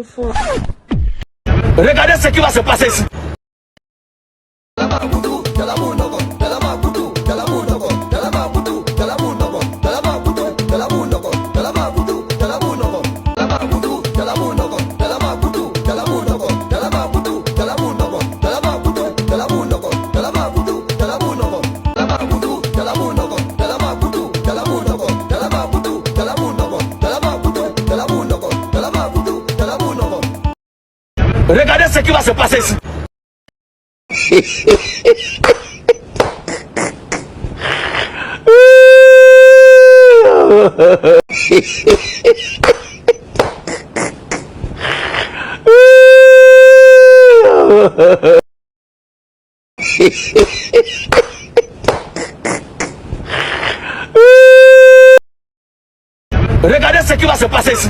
fois. Regardez ce qui va se passer ici. Regardez ce qui va se passer ici. Regardez ce qui va se passer ici.